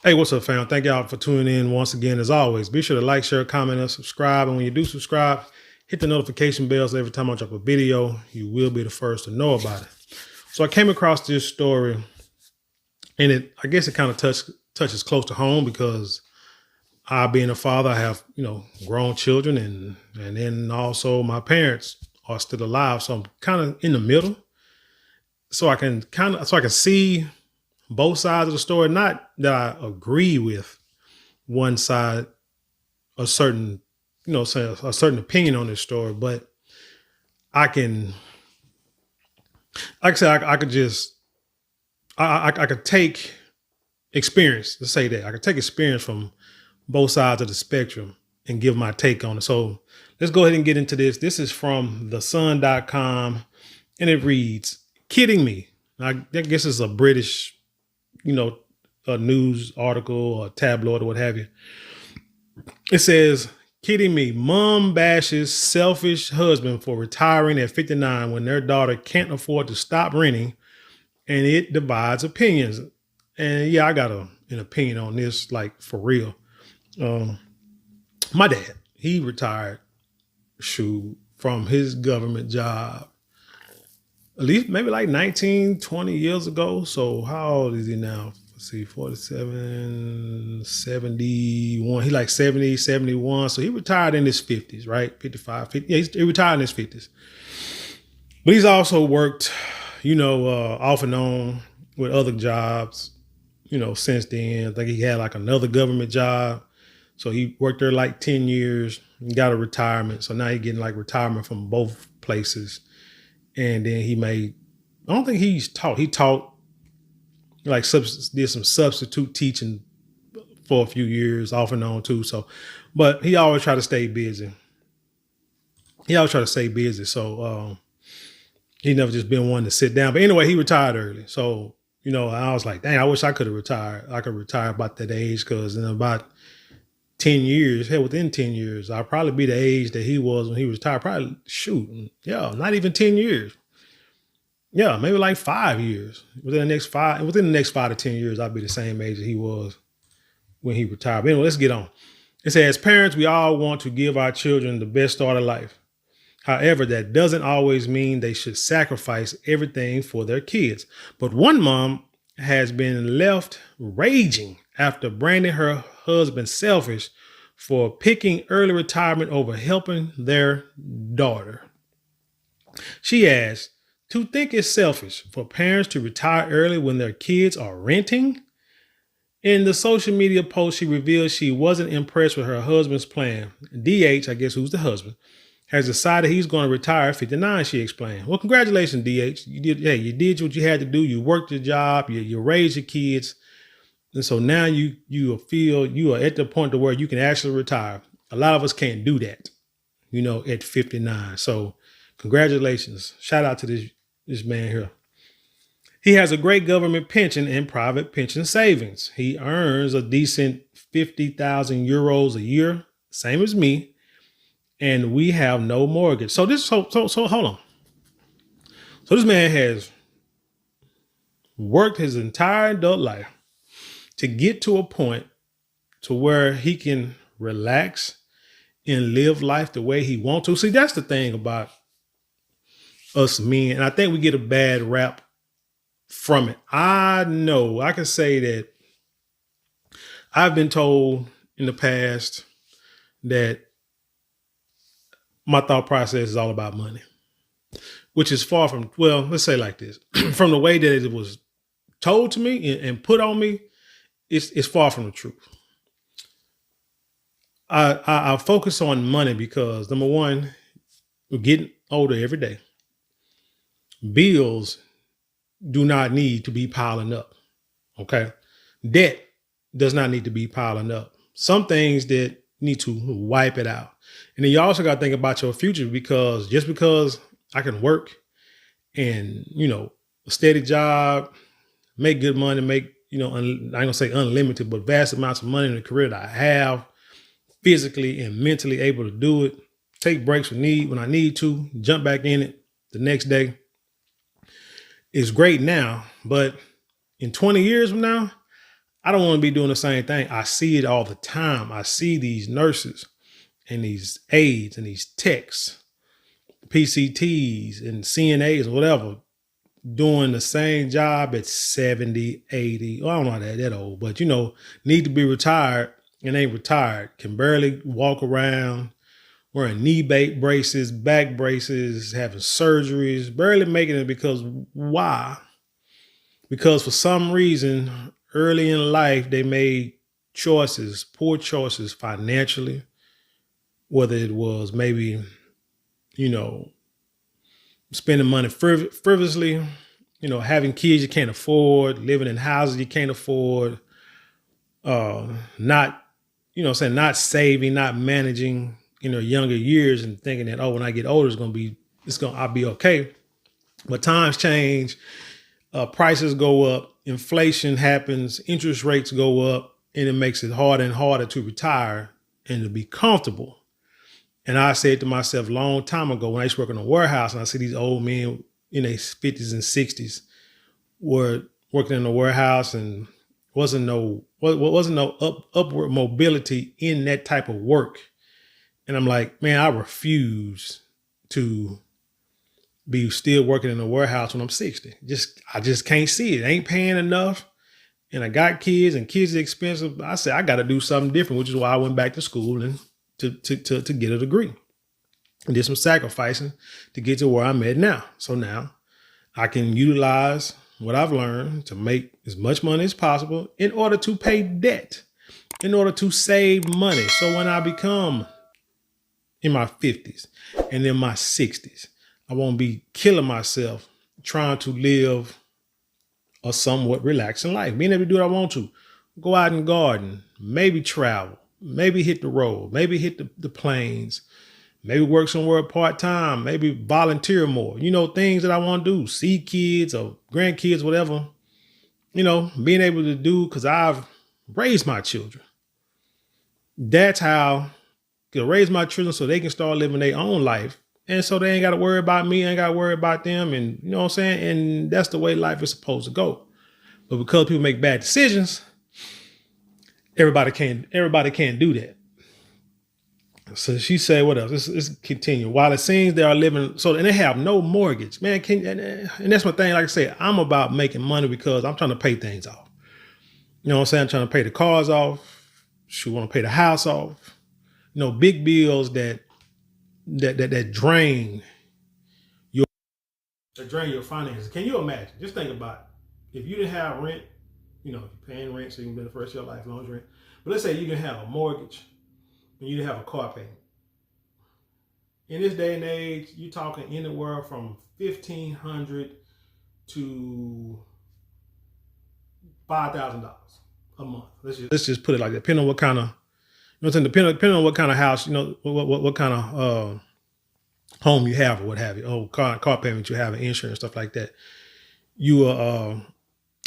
Hey, what's up, fam? Thank y'all for tuning in once again. As always, be sure to like, share, comment, and subscribe. And when you do subscribe, hit the notification bell so every time I drop a video, you will be the first to know about it. So I came across this story, and I guess it kind of touches close to home because I, being a father, I have grown children, and then also my parents are still alive, so I'm kind of in the middle. So I can see both sides of the story. Not that I agree with one side, a certain, say a certain opinion on this story, but I can, like I said, I could just, I could take experience. Let's say that I could take experience from both sides of the spectrum and give my take on it. So let's go ahead and get into this. This is from thesun.com, and it reads, "Kidding me." I guess it's a British, a news article or tabloid or what have you. It says, "Kidding me. Mom bashes selfish husband for retiring at 59 when their daughter can't afford to stop renting, and it divides opinions." And yeah, I got an opinion on this, like for real. My dad, he retired from his government job at least maybe like 19, 20 years ago. So how old is he now? Let's see, 47, 71. He like 70, 71. So he retired in his 50s, right? 55, 50. Yeah, he retired in his 50s. But he's also worked, off and on with other jobs, since then. I think he had like another government job. So he worked there like 10 years and got a retirement. So now he's getting like retirement from both places. And then I don't think he taught like did some substitute teaching for a few years off and on too. So, but he always tried to stay busy. So, he never just been one to sit down. But anyway, he retired early. So, I was like, dang, I wish I could have retired. I could retire about that age, because in about 10 years, within 10 years, I'll probably be the age that he was when he retired. Probably, not even 10 years. Yeah, maybe like 5 years. Within the next 5 to 10 years, I'll be the same age that he was when he retired. But anyway, let's get on. It says, "Parents, we all want to give our children the best start of life. However, that doesn't always mean they should sacrifice everything for their kids. But one mom has been left raging after branding her husband selfish for picking early retirement over helping their daughter. She asks, to think it's selfish for parents to retire early when their kids are renting?" In the social media post, she revealed she wasn't impressed with her husband's plan. D.H., I guess who's the husband, has decided he's going to retire at 59, she explained. Well, congratulations, D.H. You did what you had to do. You worked your job. You raised your kids. And so now you feel you are at the point to where you can actually retire. A lot of us can't do that, at 59. So congratulations. Shout out to this man here. He has a great government pension and private pension savings. He earns a decent 50,000 euros a year, same as me. And we have no mortgage. So hold on. So this man has worked his entire adult life to get to a point to where he can relax and live life the way he wants to. See, that's the thing about us men. And I think we get a bad rap from it. I know I can say that I've been told in the past that my thought process is all about money, which is far from, well, let's say like this, from the way that it was told to me and put on me, it's far from the truth. I focus on money because, number one, we're getting older every day. Bills do not need to be piling up. Okay. Debt does not need to be piling up. Some things that need to wipe it out. And then you also got to think about your future, because just because I can work and, a steady job, make good money, make, I ain't gonna say unlimited, but vast amounts of money in the career that I have, physically and mentally able to do it, take breaks when I need to, jump back in it the next day. It's great now, but in 20 years from now, I don't want to be doing the same thing. I see it all the time. I see these nurses and these aides and these techs, PCTs and CNAs or whatever, doing the same job at 70, 80. Well, I don't know how that old, but need to be retired and ain't retired, can barely walk around, wearing knee braces, back braces, having surgeries, barely making it because why? Because for some reason, early in life, they made choices, poor choices financially, whether it was maybe, spending money frivolously, having kids you can't afford, living in houses you can't afford, not saving, not managing in their younger years and thinking that, when I get older, I'll be okay. But times change, prices go up, inflation happens, interest rates go up, and it makes it harder and harder to retire and to be comfortable. And I said to myself a long time ago when I used to work in a warehouse and I see these old men in their 50s and 60s were working in the warehouse and wasn't no upward mobility in that type of work. And I'm like, man, I refuse to be still working in a warehouse when I'm 60. I just can't see it. I ain't paying enough. And I got kids and kids are expensive. I said, I got to do something different, which is why I went back to school and to get a degree. I did some sacrificing to get to where I'm at now. So now I can utilize what I've learned to make as much money as possible in order to pay debt, in order to save money. So when I become in my 50s and in my 60s, I won't be killing myself trying to live a somewhat relaxing life, being able to do what I want to, go out and garden, maybe travel, maybe hit the road, maybe hit the plains, maybe work somewhere part-time, maybe volunteer more, things that I want to do, see kids or grandkids, whatever, being able to do because I've raised my children. That's how I raise my children so they can start living their own life. And so they ain't got to worry about me, ain't got to worry about them. And you know what I'm saying? And that's the way life is supposed to go. But because people make bad decisions, everybody can't do that. So she said, what else? Let's continue. While it seems they are living, and they have no mortgage, man. And that's my thing. Like I said, I'm about making money because I'm trying to pay things off. You know what I'm saying? I'm trying to pay the cars off. She want to pay the house off. Big bills that drain your finances. Can you imagine? Just think about it. If you didn't have rent, you're paying rent, so you can be the first of your life as long as rent. But let's say you didn't have a mortgage and you didn't have a car payment. In this day and age, you're talking anywhere from $1,500 to $5,000 a month. Let's just put it like that. Depending on what kind of, depending on what kind of house, what kind of home you have or what have you, car payment you have and insurance, stuff like that. You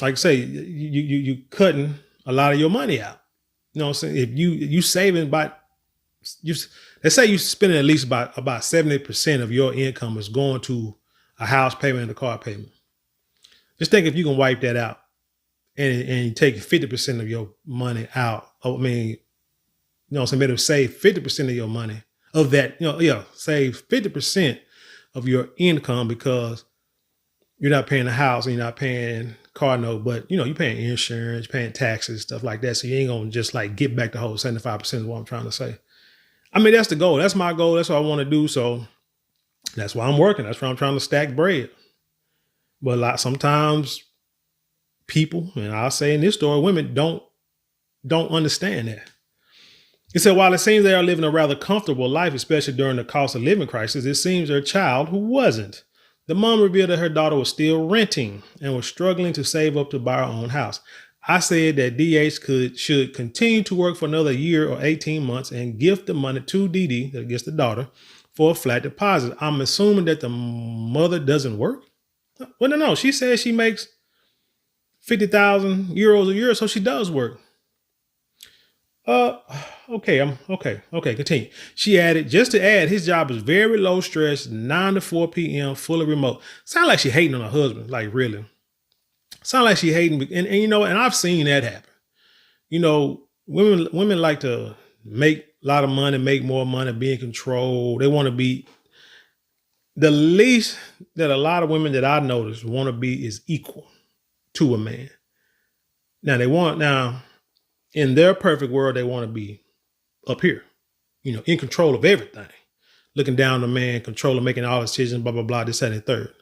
like I say, you cutting a lot of your money out. You know what I'm saying? If you saving let's say you spending at least about 70% of your income is going to a house payment and a car payment. Just think if you can wipe that out and take 50% of your money out. So better save 50% of your money of that, save 50% of your income because you're not paying the house and you're not paying car note, but you're paying insurance, paying taxes, stuff like that. So you ain't gonna just like get back the whole 75% is what I'm trying to say. That's the goal. That's my goal. That's what I want to do. So that's why I'm working. That's why I'm trying to stack bread. But sometimes people, and I'll say in this story, women don't understand that. He said, while it seems they are living a rather comfortable life, especially during the cost of living crisis, it seems their child who wasn't. The mom revealed that her daughter was still renting and was struggling to save up to buy her own house. I said that DH should continue to work for another year or 18 months and gift the money to DD, that gets the daughter, for a flat deposit. I'm assuming that the mother doesn't work. Well, no. She says she makes 50,000 euros a year, so she does work. Okay, continue. She added, just to add, his job is very low stress, 9 to 4 p.m., fully remote. Sound like she hating on her husband, like really. Sound like she hating, and I've seen that happen. women like to make a lot of money, make more money, be in control. They want to be the least that a lot of women that I notice want to be is equal to a man. Now in their perfect world, they want to be up here, in control of everything, looking down the man, controlling, making all decisions, blah, blah, blah, this, that, and third.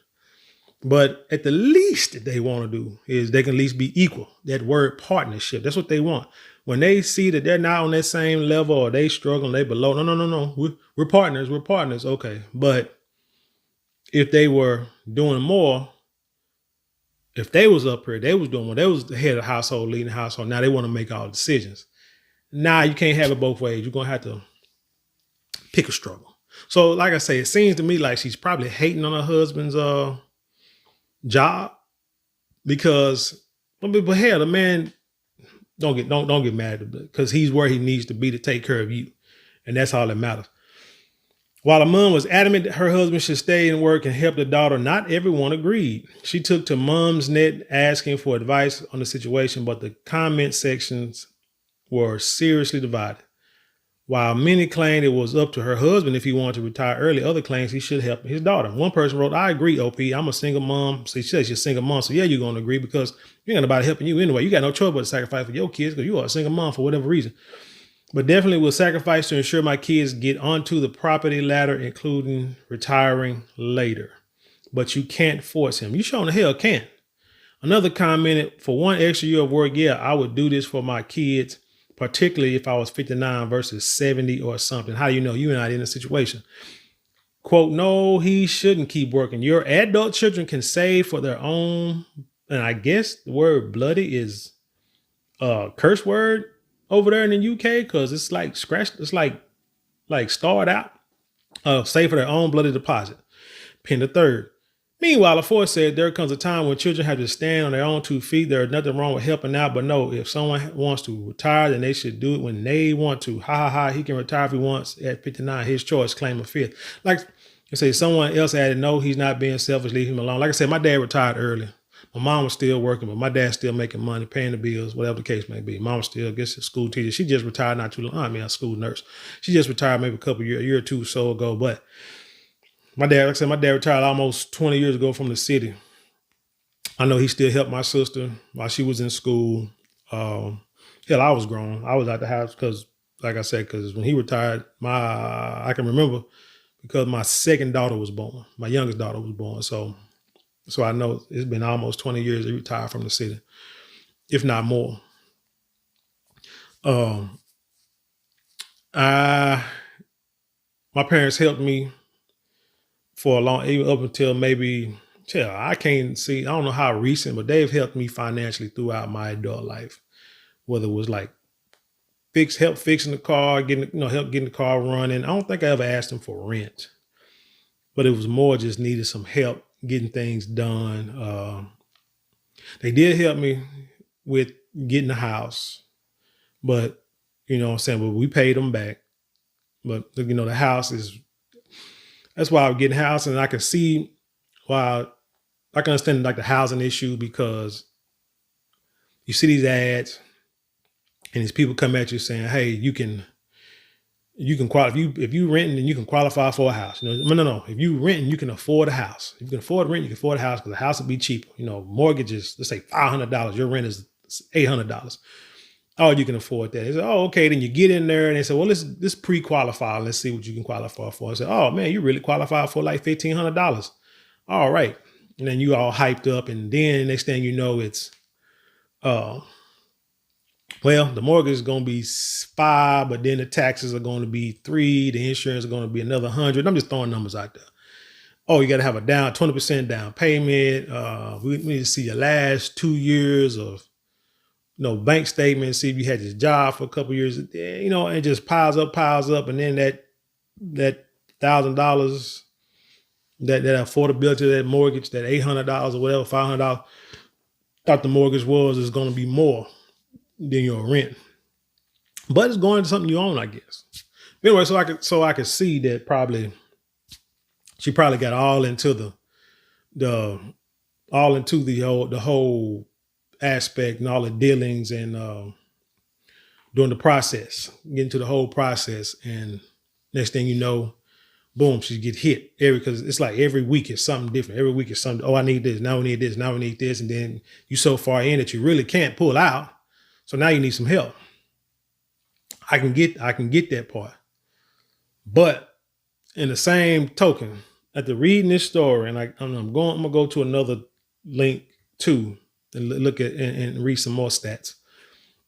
But at the least that they want to do is they can at least be equal. That word partnership, that's what they want. When they see that they're not on that same level or they struggling, they below, no. We're partners. Okay. But if they were doing more, if they was up here, they was doing more, they was the head of the household, leading the household. Now they want to make all the decisions. Now you can't have it both ways. You're going to have to pick a struggle. So like I say, it seems to me like she's probably hating on her husband's job because, but hell, the man don't get mad because he's where he needs to be to take care of you. And that's all that matters. While the mom was adamant that her husband should stay and work and help the daughter, not everyone agreed. She took to mom's net asking for advice on the situation, but the comment sections were seriously divided. While many claimed it was up to her husband if he wanted to retire early, other claims he should help his daughter. One person wrote, I agree, OP. I'm a single mom. So she says she's a single mom. So yeah, you're going to agree because you ain't got nobody helping you anyway. You got no choice but to sacrifice for your kids because you are a single mom for whatever reason. But definitely will sacrifice to ensure my kids get onto the property ladder, including retiring later. But you can't force him. You sure the hell can. Another commented, for one extra year of work, yeah, I would do this for my kids, particularly if I was 59 versus 70 or something. How do you know you're not in a situation? Quote, no, he shouldn't keep working. Your adult children can save for their own. And I guess the word bloody is a curse word over there in the UK because it's like scratched. It's like starred out. Save for their own bloody deposit. Pin the third. Meanwhile, LaForce said there comes a time when children have to stand on their own 2 feet. There's nothing wrong with helping out, but no, if someone wants to retire, then they should do it when they want to. Ha. He can retire if he wants at 59. His choice, claim a fifth. Like I say, someone else added, no, he's not being selfish. Leave him alone. Like I said, my dad retired early. My mom was still working, but my dad's still making money, paying the bills, whatever the case may be. Mom was still, I guess, a school teacher. She just retired not too long. A school nurse. She just retired maybe a year or two or so ago. But my dad, like I said, my dad retired almost 20 years ago from the city. I know he still helped my sister while she was in school. Hell, I was grown. I was out the house because, like I said, because when he retired, I can remember because my second daughter was born. My youngest daughter was born. So I know it's been almost 20 years he retired from the city, if not more. My parents helped me for a long, even up until maybe, I don't know how recent, but they've helped me financially throughout my adult life. Whether it was like help fixing the car, help getting the car running. I don't think I ever asked them for rent, but it was more just needed some help getting things done. They did help me with getting the house, but but we paid them back. But the house that's why I'm getting a house, and I can see why I can understand like the housing issue because you see these ads and these people come at you saying, hey, you can qualify if you renting and you can qualify for a house. No. If you renting, you can afford a house. If you can afford rent, you can afford a house because the house will be cheaper. Mortgages, let's say $500. Your rent is $800. Oh, you can afford that. They say, oh, okay. Then you get in there and they say, well, let's pre-qualify. Let's see what you can qualify for. I say, oh man, you really qualify for like $1,500. All right. And then you all hyped up. And then next thing you know, it's, the mortgage is going to be $5, but then the taxes are going to be $3. The insurance is going to be another $100. I'm just throwing numbers out there. Oh, you got to have a 20% down payment. We need to see your last 2 years of, bank statements, see if you had this job for a couple of years, and it just piles up. And then that $1,000, that affordability, that mortgage, that $800 or whatever, $500, thought the mortgage is going to be more than your rent, but it's going to something you own, I guess. Anyway, so I could see that she probably got all into the whole aspect and all the dealings and during the process, get into the whole process. And next thing you know, boom, she get hit because it's like every week is something different. Every week is something. Oh, I need this. Now we need this. Now we need this. And then you so far in that you really can't pull out. So now you need some help. I can get that part. But in the same token, after reading this story, and I'm gonna go to another link too and look at and read some more stats.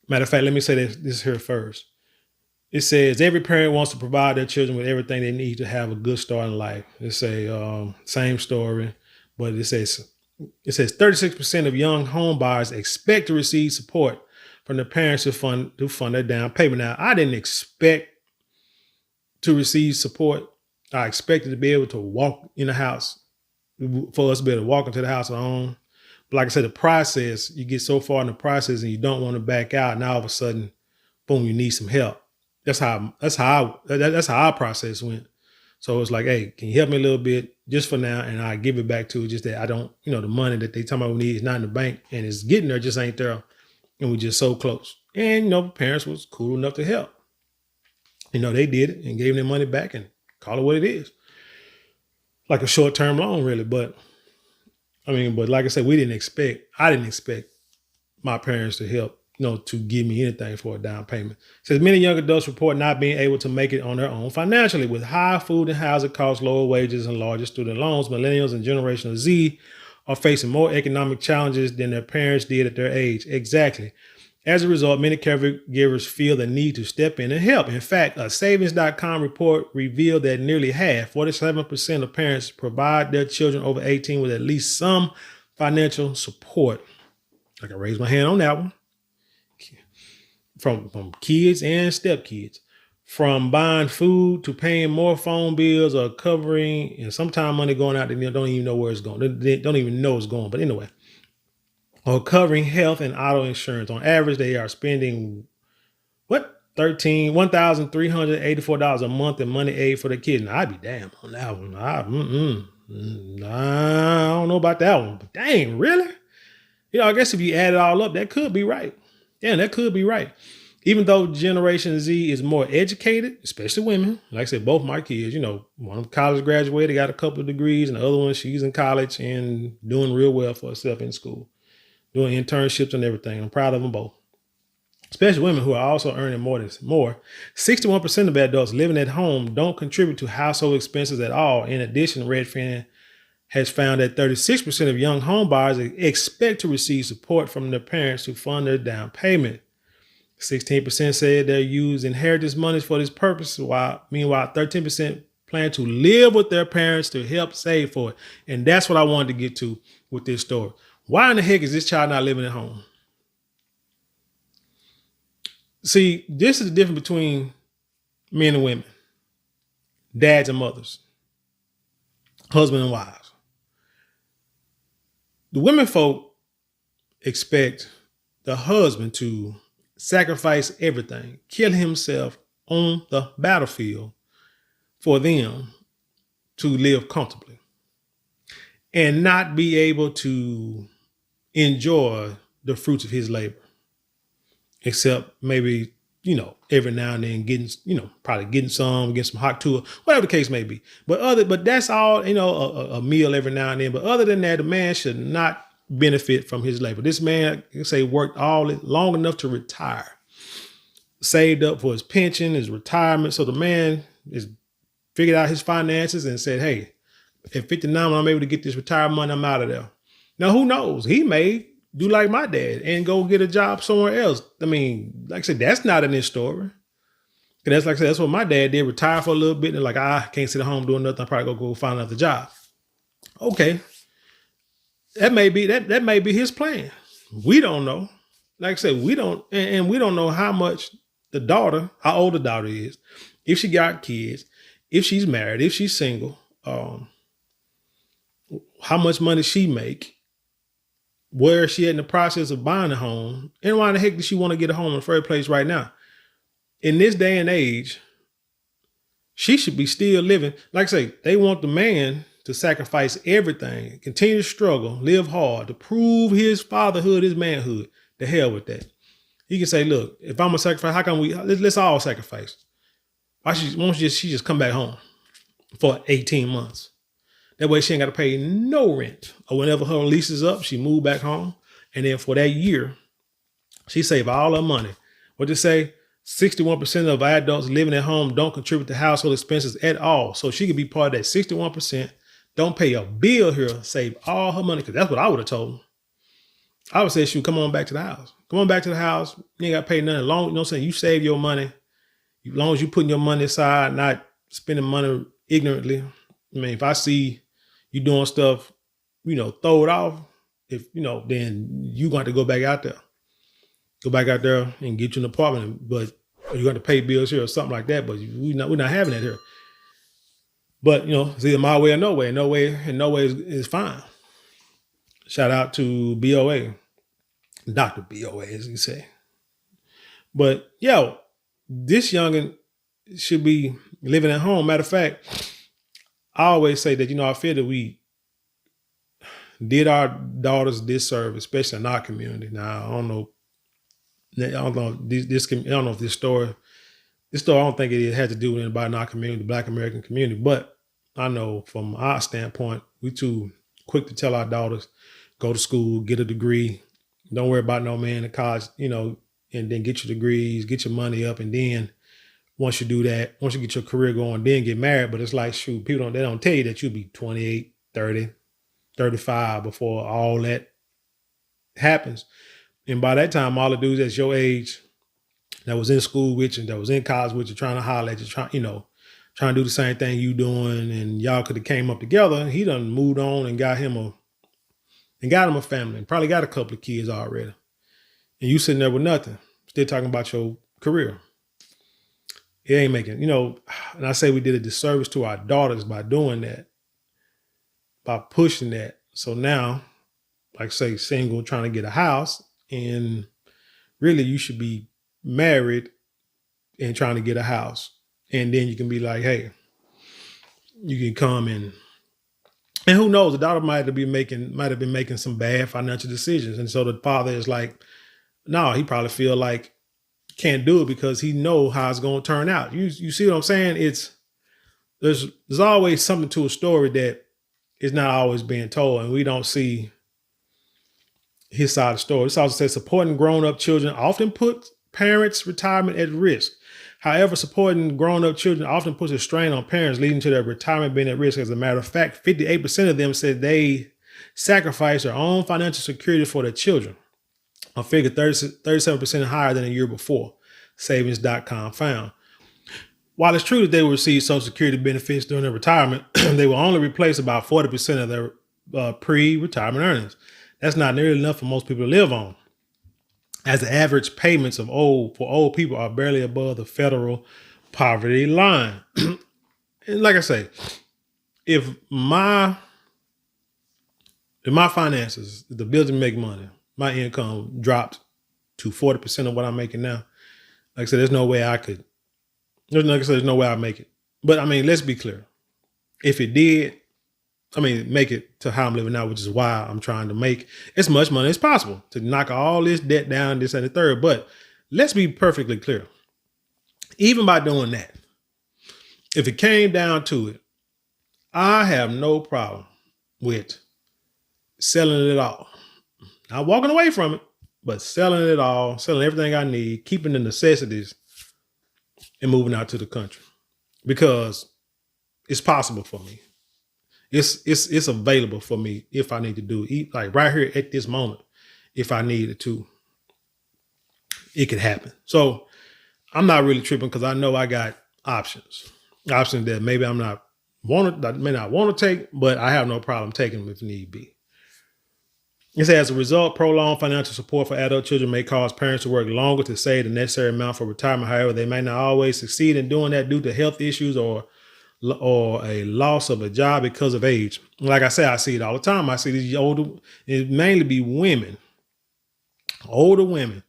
Matter of fact, let me say this here first. It says every parent wants to provide their children with everything they need to have a good start in life. It's a same story, but it says 36% of young home buyers expect to receive support from their parents to fund their down payment. Now, I didn't expect to receive support. I expected to be able to walk in the house, for us to be able to walk into the house alone. But like I said, the process, you get so far in the process and you don't want to back out. And all of a sudden, boom, you need some help. That's how our process went. So it's like, hey, can you help me a little bit just for now? And I give it back to you. Just that I don't, the money that they talking about we need is not in the bank and it's getting there, just ain't there. And we just so close. And, parents was cool enough to help. They did it and gave them their money back and call it what it is. Like a short-term loan, really. But like I said, I didn't expect my parents to help, to give me anything for a down payment. It says many young adults report not being able to make it on their own financially. With high food and housing costs, lower wages, and larger student loans, millennials and Generation Z are facing more economic challenges than their parents did at their age. Exactly. As a result, many caregivers feel the need to step in and help. In fact, a savings.com report revealed that nearly half, 47% of parents provide their children over 18 with at least some financial support. I can raise my hand on that one. From kids and stepkids, from buying food to paying more phone bills or covering, and sometimes money going out that they don't even know where it's going. They don't even know it's going. But anyway, or covering health and auto insurance. On average, they are spending $1,384 a month in money aid for the kids. Now, I'd be damn on that one. I don't know about that one, but dang, really? I guess if you add it all up, that could be right. Yeah, that could be right. Even though Generation Z is more educated, especially women, like I said, both my kids, one of them college graduated, got a couple of degrees, and the other one, she's in college and doing real well for herself in school, doing internships and everything. I'm proud of them both. Especially women who are also earning more. 61% of adults living at home don't contribute to household expenses at all. In addition, Redfin has found that 36% of young home buyers expect to receive support from their parents to fund their down payment. 16% said they'll use inheritance monies for this purpose, meanwhile 13% plan to live with their parents to help save for it. And that's what I wanted to get to with this story. Why in the heck is this child not living at home? See, this is the difference between men and women, dads and mothers, husband and wives. The women folk expect the husband to sacrifice everything, kill himself on the battlefield for them to live comfortably and not be able to enjoy the fruits of his labor, except maybe, every now and then getting some hot tour, whatever the case may be. But that's all, a meal every now and then. But other than that, the man should not benefit from his labor. This man, worked long enough to retire, saved up for his pension, his retirement. So the man is figured out his finances and said, hey, at 59, when I'm able to get this retirement money, I'm out of there. Now, who knows? He may do like my dad and go get a job somewhere else. Like I said, that's not in this story. That's like I said, that's what my dad did, retire for a little bit. And I can't sit at home doing nothing. I probably go find another job. Okay. That may be his plan. We don't know. Like I said, we don't know how much how old the daughter is, if she got kids, if she's married, if she's single, how much money she make, where is she at in the process of buying a home, and why the heck does she want to get a home in the first place right now? In this day and age, she should be still living. Like I say, they want the man to sacrifice everything, continue to struggle, live hard, to prove his fatherhood, his manhood. The hell with that. He can say, look, if I'm a sacrifice, how come let's all sacrifice? Why don't she just come back home for 18 months? That way she ain't got to pay no rent. Or whenever her lease is up, she moved back home. And then for that year, she saved all her money. What they say, 61% of adults living at home don't contribute to household expenses at all. So she could be part of that 61%, don't pay a bill here, save all her money. Because that's what I would have told her. I would say, shoot, come on back to the house. Come on back to the house. You ain't got to pay nothing. Long, you know what I'm saying? You save your money. As long as you putting your money aside, not spending money ignorantly. I mean, if I see you doing stuff, throw it off, then you got to go back out there. Go back out there and get you an apartment, but you got to pay bills here or something like that. But we're not having that here. But it's either my way or no way. No way is fine. Shout out to BOA, Dr. BOA, as you say. But this youngin should be living at home. Matter of fact, I always say that I feel that we did our daughters disservice, especially in our community. Now I don't know if this story. I don't think it had to do with anybody in our community, the Black American community. But I know from our standpoint, we too quick to tell our daughters, go to school, get a degree. Don't worry about no man in college, and then get your degrees, get your money up. And then once you do that, once you get your career going, then get married. But it's like, shoot, they don't tell you that you'll be 28, 30, 35 before all that happens. And by that time, all the dudes that's your age that was in school with you, that was in college with you, trying to holler at you, trying to do the same thing you doing, and y'all could have came up together. He done moved on and got him a family, and probably got a couple of kids already. And you sitting there with nothing, still talking about your career. It ain't making, and I say we did a disservice to our daughters by doing that, by pushing that. So now, like say, single, trying to get a house, and really you should be married and trying to get a house. And then you can be like, hey, you can come and who knows, the daughter might have been making some bad financial decisions. And so the father is like, no, he probably feel like can't do it because he know how it's going to turn out. You see what I'm saying? There's always something to a story that is not always being told, and we don't see his side of the story. This also says supporting grown-up children often puts parents' retirement at risk. However, supporting grown-up children often puts a strain on parents, leading to their retirement being at risk. As a matter of fact, 58% of them said they sacrifice their own financial security for their children, a figure 37% higher than a year before, savings.com found. While it's true that they will receive Social Security benefits during their retirement, they will only replace about 40% of their pre-retirement earnings. That's not nearly enough for most people to live on, as the average payments for old people are barely above the federal poverty line. And like I say, if my finances, the ability to make money, my income dropped to 40% of what I'm making now, like I said, there's no way I'd make it. But I mean, let's be clear. If it did, make it to how I'm living now, which is why I'm trying to make as much money as possible to knock all this debt down, this and the third. But let's be perfectly clear. Even by doing that, if it came down to it, I have no problem with selling it all. Not walking away from it, but selling it all, selling everything I need, keeping the necessities, and moving out to the country, because it's possible for me. It's available for me if I need to do it. Like right here at this moment, if I needed to, it could happen. So I'm not really tripping because I know I got options that maybe I may not want to take, but I have no problem taking them if need be. It says, as a result, prolonged financial support for adult children may cause parents to work longer to save the necessary amount for retirement. However, they may not always succeed in doing that due to health issues or a loss of a job because of age. Like I say, I see it all the time. I see these it mainly be older women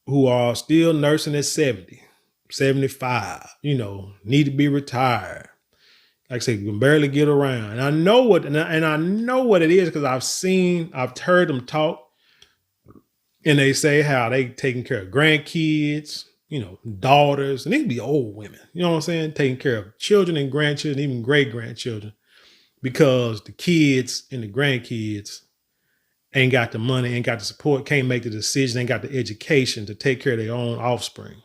who are still nursing at 70, 75, need to be retired. Like I say, you can barely get around. And I know what it is because I've heard them talk. And they say how they taking care of grandkids, daughters, and they can be old women, you know what I'm saying? Taking care of children and grandchildren, even great grandchildren, because the kids and the grandkids ain't got the money, ain't got the support, can't make the decision, ain't got the education to take care of their own offspring.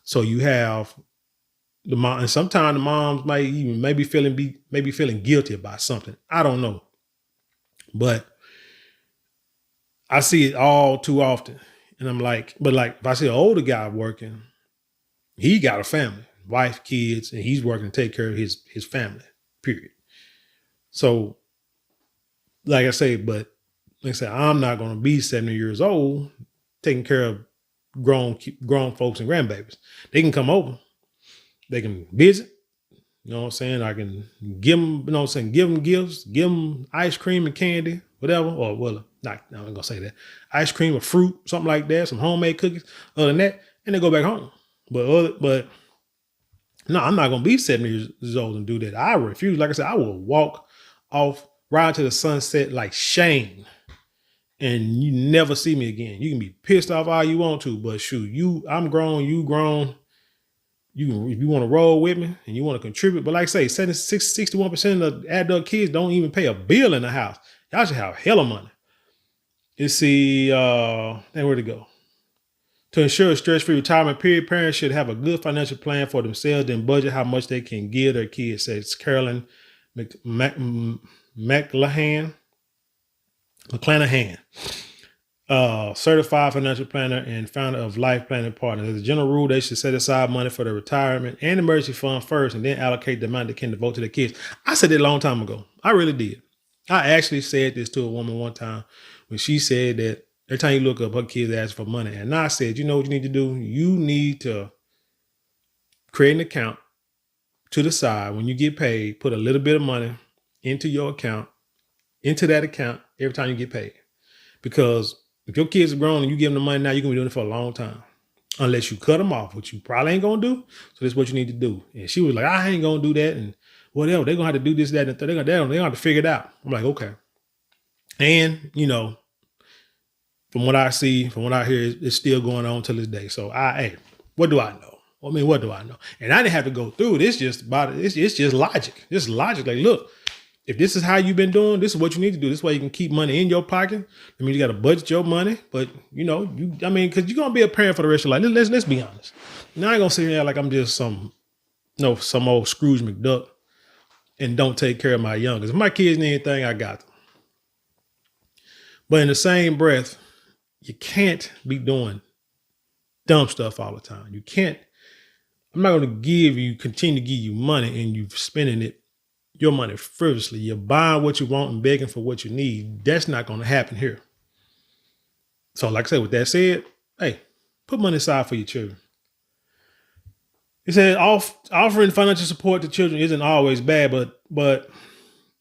So you have the mom, and sometimes the moms might even maybe feeling guilty about something. I don't know. But I see it all too often. And I'm like, but like if I see an older guy working, he got a family, wife, kids, and he's working to take care of his family, period. So like I say, I'm not going to be 70 years old taking care of grown folks and grandbabies. They can come over. They can visit. You know what I'm saying? I can give them, you know what I'm saying, give them gifts, give them ice cream and candy, whatever. Or, well, not, I'm not going to say that. Ice cream or fruit, something like that, some homemade cookies. Other than that, and they go back home. But no, I'm not going to be 70 years old and do that. I refuse. Like I said, I will walk off, ride to the sunset like Shane, and you never see me again. You can be pissed off all you want to, but shoot, I'm grown, you grown. If you want to roll with me and you want to contribute, but like I say, 61% of adult kids don't even pay a bill in the house. Y'all should have hella money. You see, and where to go? To ensure a stress-free retirement period, parents should have a good financial plan for themselves and budget how much they can give their kids, says Carolyn McClanahan, certified financial planner and founder of Life Planning Partners. As a general rule, they should set aside money for their retirement and emergency fund first and then allocate the amount they can devote to their kids. I said it a long time ago. I really did. I actually said this to a woman one time when she said that every time you look up, her kids ask for money. And I said, you know what you need to do? You need to create an account to the side. When you get paid, put a little bit of money into your account, into that account every time you get paid. Because if your kids are grown and you give them the money now, you're going to be doing it for a long time. Unless you cut them off, which you probably ain't going to do. So this is what you need to do. And she was like, I ain't going to do that. And whatever, they're going to have to do this, that, and they're going to have to figure it out. I'm like, okay. And, from what I see, from what I hear, it's still going on till this day. So hey, what do I know? What do I know? And I didn't have to go through it. It's just logic. It's logic. Like, look, if this is how you've been doing, this is what you need to do. This is why you can keep money in your pocket. I mean, you got to budget your money, but because you're going to be a parent for the rest of your life. Let's be honest. Now I ain't going to sit here like I'm just some old Scrooge McDuck and don't take care of my youngest. If my kids need anything, I got them. But in the same breath, you can't be doing dumb stuff all the time. You can't. I'm not going to continue to give you money and you spending your money frivolously. You're buying what you want and begging for what you need. That's not going to happen here. So like I said, with that said, hey, put money aside for your children. It said offering financial support to children isn't always bad, but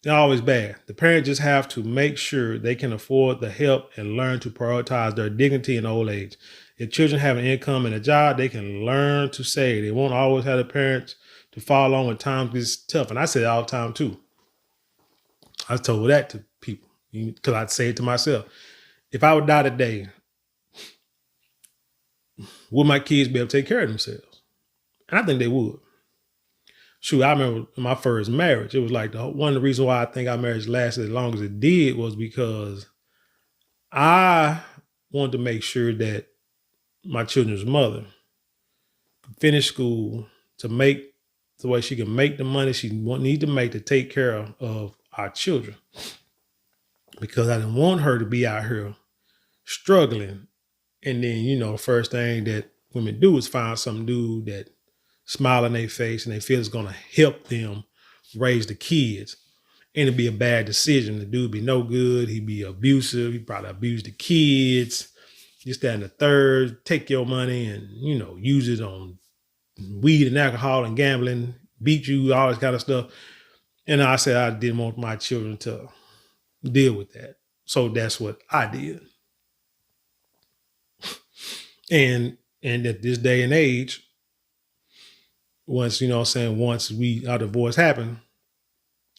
it's always bad. The parents just have to make sure they can afford the help and learn to prioritize their dignity in old age. If children have an income and a job, they can learn to save. They won't always have the parents to follow along when times gets tough. And I say it all the time too. I told that to people because I'd say it to myself. If I would die today, would my kids be able to take care of themselves? And I think they would. Shoot, I remember my first marriage. It was like one of the reasons why I think our marriage lasted as long as it did was because I wanted to make sure that my children's mother could finish school to make the way she can make the money she need to make to take care of our children. Because I didn't want her to be out here struggling. And then, the first thing that women do is find some dude that smile on their face and they feel it's going to help them raise the kids. And it'd be a bad decision. The dude be no good. He'd be abusive. He probably abuse the kids. Just that and the third, take your money and, use it on weed and alcohol and gambling, beat you, all this kind of stuff. And I said I didn't want my children to deal with that. So that's what I did. And at this day and age, once our divorce happened,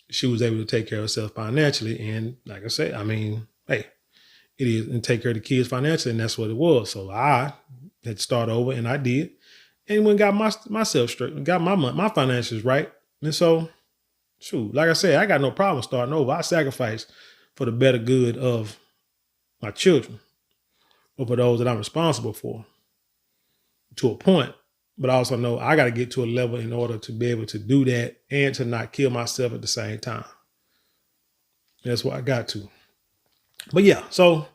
she was able to take care of herself financially. And like I said, hey, it is, and take care of the kids financially. And that's what it was. So I had to start over, and I did. And when got myself straight, got my finances right. And so, shoot, like I said, I got no problem starting over. I sacrificed for the better good of my children, or for those that I'm responsible for, to a point. But I also know I got to get to a level in order to be able to do that and to not kill myself at the same time. That's what I got to. But yeah, so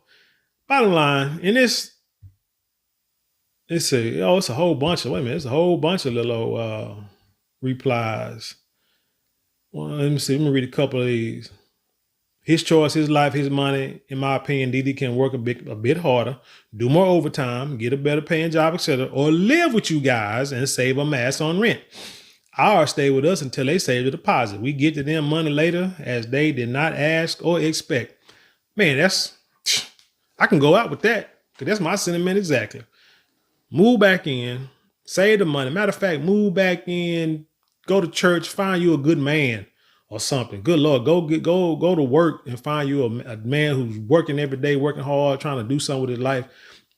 bottom line, in this, it's a whole bunch of, wait a minute, it's a whole bunch of little replies. Well, let me read a couple of these. His choice, his life, his money. In my opinion, Didi can work a bit harder, do more overtime, get a better paying job, etc., or live with you guys and save a mass on rent. Ours stay with us until they save the deposit. We get to them money later as they did not ask or expect. Man, I can go out with that, because that's my sentiment exactly. Move back in, save the money. Matter of fact, move back in, go to church, find you a good man or something. Good Lord, go to work and find you a man who's working every day, working hard, trying to do something with his life,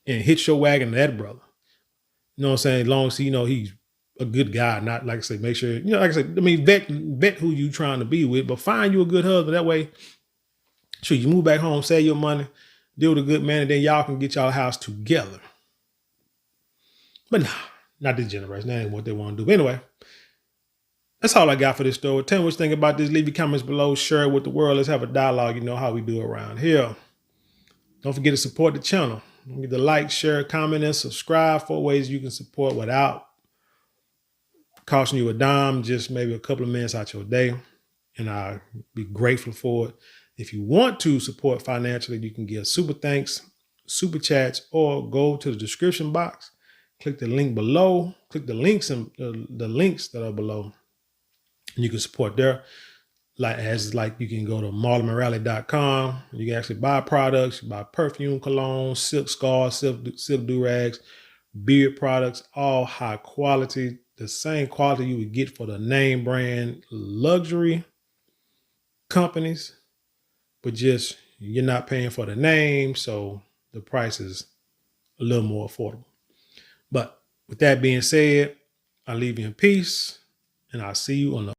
and hitch your wagon to that brother. You know what I'm saying? As long as he's a good guy, not, like I say, make sure, like I said, I mean, vet who you trying to be with, but find you a good husband. That way, sure, you move back home, save your money, deal with a good man, and then y'all can get y'all house together. But nah, not this generation. That ain't what they want to do. But anyway, that's all I got for this story. Tell me what you think about this. Leave your comments below. Share it with the world. Let's have a dialogue. You know how we do around here. Don't forget to support the channel. Don't forget to like, share, comment, and subscribe. 4 ways you can support without costing you a dime, just maybe a couple of minutes out your day. And I'll be grateful for it. If you want to support financially, you can give super thanks, super chats, or go to the description box. Click the link below. Click the links and the links that are below. And you can support there. Like you can go to marlonmorale.com. You can actually buy products. You buy perfume, cologne, silk scarves, silk do-rags, beard products, all high quality. The same quality you would get for the name brand luxury companies, but just you're not paying for the name, so the price is a little more affordable. But with that being said, I leave you in peace, and I'll see you on the